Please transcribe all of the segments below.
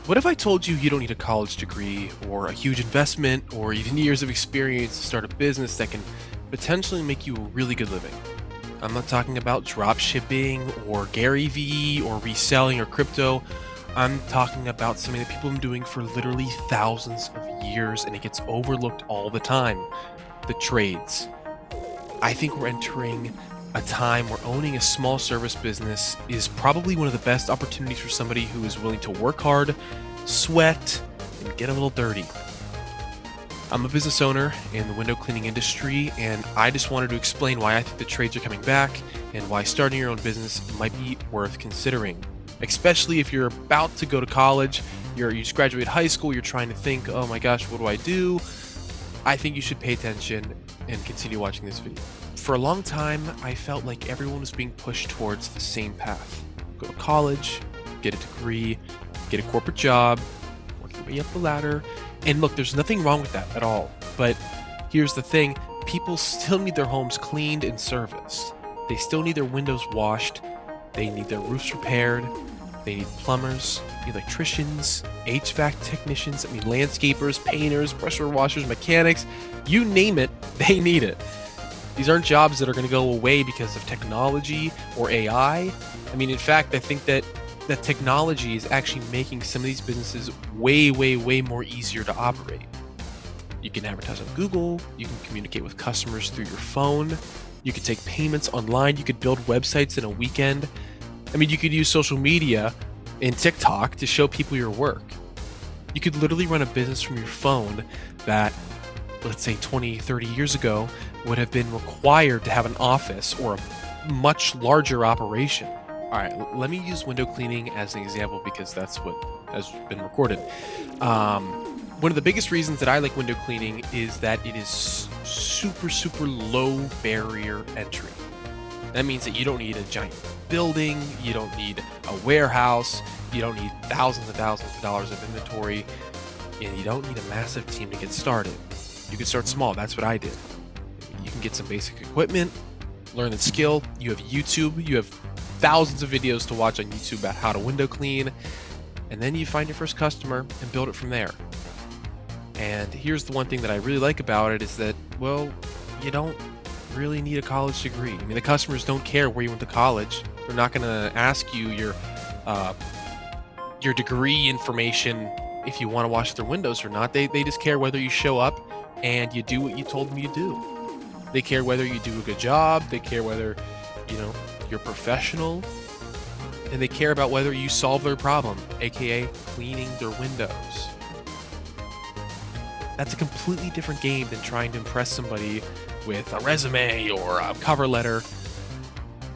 What if I told you you don't need a college degree or a huge investment or even years of experience to start a business that can potentially make you a really good living? I'm not talking about drop shipping or Gary Vee or reselling or crypto. I'm talking about something that people have been doing for literally thousands of years and it gets overlooked all the time: the trades. I think we're entering a time where owning a small service business is probably one of the best opportunities for somebody who is willing to work hard, sweat, and get a little dirty. I'm a business owner in the window cleaning industry, and I just wanted to explain why I think the trades are coming back and why starting your own business might be worth considering. Especially if you're about to go to college, you just graduated high school, you're trying to think, oh my gosh, what do I do? I think you should pay attention and continue watching this video. For a long time, I felt like everyone was being pushed towards the same path. Go to college, get a degree, get a corporate job, work your way up the ladder. And look, there's nothing wrong with that at all. But here's the thing, people still need their homes cleaned and serviced. They still need their windows washed. They need their roofs repaired. They need plumbers, electricians, HVAC technicians, landscapers, painters, pressure washers, mechanics, you name it, they need it. These aren't jobs that are going to go away because of technology or AI. In fact, I think that technology is actually making some of these businesses way, way, way more easier to operate. You can advertise on Google, you can communicate with customers through your phone, you could take payments online, you could build websites in a weekend. You could use social media and TikTok to show people your work. You could literally run a business from your phone that, let's say 20, 30 years ago, would have been required to have an office or a much larger operation. All right, let me use window cleaning as an example because that's what has been recorded. One of the biggest reasons that I like window cleaning is that it is super, super low barrier entry. That means that you don't need a giant building, you don't need a warehouse, you don't need thousands and thousands of dollars of inventory, and you don't need a massive team to get started. You can start small. That's what I did. You can get some basic equipment, learn the skill. You have YouTube. You have thousands of videos to watch on YouTube about how to window clean, and then you find your first customer and build it from there. And here's the one thing that I really like about it is that, well, you don't really need a college degree. The customers don't care where you went to college. They're not going to ask you your degree information if you want to wash their windows or not. They just care whether you show up and you do what you told them you do. They care whether you do a good job. They care whether, you're professional. And they care about whether you solve their problem, aka cleaning their windows. That's a completely different game than trying to impress somebody with a resume or a cover letter.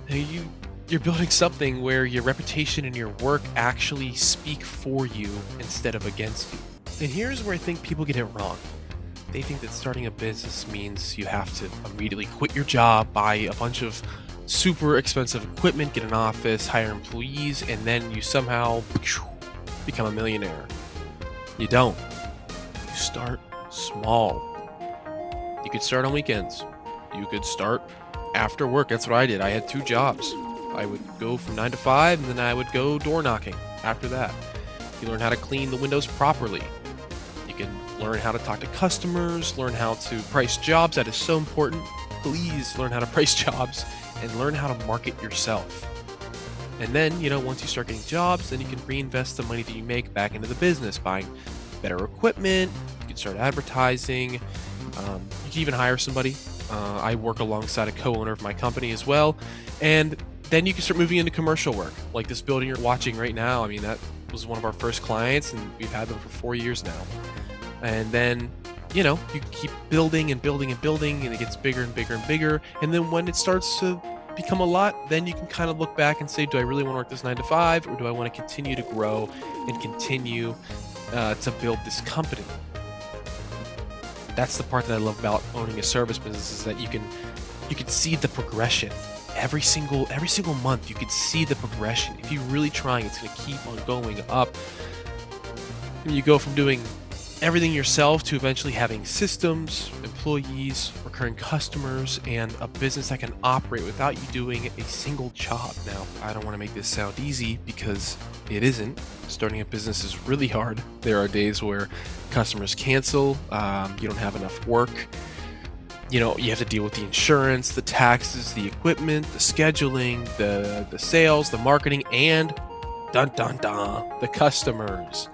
You're building something where your reputation and your work actually speak for you instead of against you. And here's where I think people get it wrong. They think that starting a business means you have to immediately quit your job, buy a bunch of super expensive equipment, get an office, hire employees, and then you somehow become a millionaire. You don't. You start small. You could start on weekends. You could start after work. That's what I did. I had 2 jobs. I would go from 9 to 5, and then I would go door knocking after that. You learn how to clean the windows properly. You can learn how to talk to customers, learn how to price jobs. That is so important. Please learn how to price jobs and learn how to market yourself. And then, once you start getting jobs, then you can reinvest the money that you make back into the business, buying better equipment. You can start advertising. You can even hire somebody. I work alongside a co-owner of my company as well. And then you can start moving into commercial work, like this building you're watching right now. That was one of our first clients, and we've had them for 4 years now. And then, you keep building and building and building, and it gets bigger and bigger and bigger. And then when it starts to become a lot, then you can kind of look back and say, do I really want to work this 9 to 5, or do I want to continue to grow and continue to build this company? That's the part that I love about owning a service business, is that you can see the progression. Every single month, you can see the progression. If you're really trying, it's going to keep on going up. You go from doing everything yourself to eventually having systems, employees, recurring customers, and a business that can operate without you doing a single job. Now, I don't want to make this sound easy because it isn't. Starting a business is really hard. There are days where customers cancel, you don't have enough work. You have to deal with the insurance, the taxes, the equipment, the scheduling, the sales, the marketing, and dun dun dun, the customers.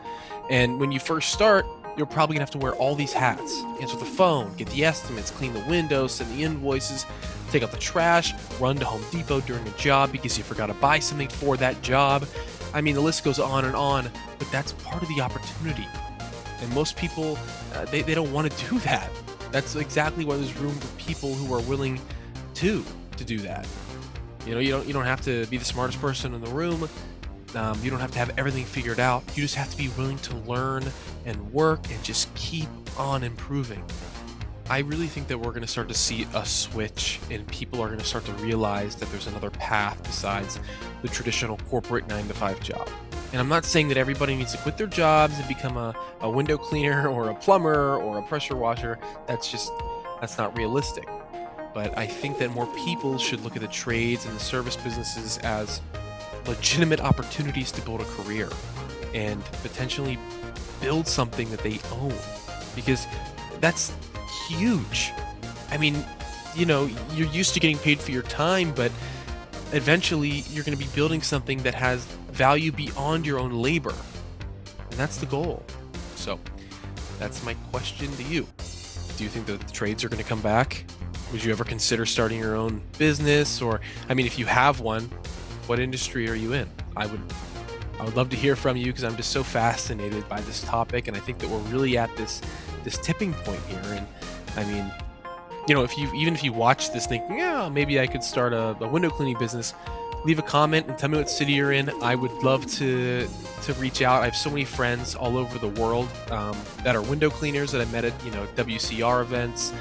And when you first start, you're probably gonna have to wear all these hats. Answer the phone, get the estimates, clean the windows, send the invoices, take out the trash, run to Home Depot during a job because you forgot to buy something for that job. I mean, the list goes on, but that's part of the opportunity. And most people, they don't want to do that. That's exactly why there's room for people who are willing to do that. You don't have to be the smartest person in the room. You don't have to have everything figured out. You just have to be willing to learn and work and just keep on improving. I really think that we're going to start to see a switch, and people are going to start to realize that there's another path besides the traditional corporate 9 to 5 job. And I'm not saying that everybody needs to quit their jobs and become a window cleaner or a plumber or a pressure washer. That's not realistic. But I think that more people should look at the trades and the service businesses as legitimate opportunities to build a career and potentially build something that they own, because that's huge. I mean, you're used to getting paid for your time, but eventually you're going to be building something that has value beyond your own labor. And that's the goal. So that's my question to you. Do you think that the trades are going to come back? Would you ever consider starting your own business? Or, I mean, if you have one, what industry are you in? I would love to hear from you, because I'm just so fascinated by this topic, and I think that we're really at this tipping point here. And I mean, if you watch this thinking, yeah, maybe I could start a window cleaning business, leave a comment and tell me what city you're in. I would love to reach out. I have so many friends all over the world that are window cleaners that I met at WCR events.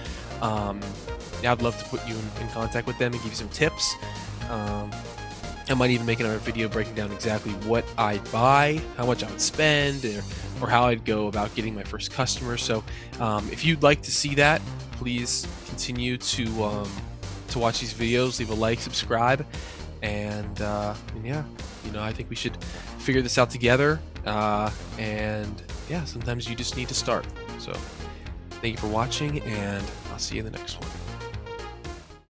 Yeah, I'd love to put you in contact with them and give you some tips. I might even make another video breaking down exactly what I'd buy, how much I would spend, or how I'd go about getting my first customer. So if you'd like to see that, please continue to watch these videos, leave a like, subscribe, and yeah, I think we should figure this out together. And yeah, sometimes you just need to start. So thank you for watching, and I'll see you in the next one.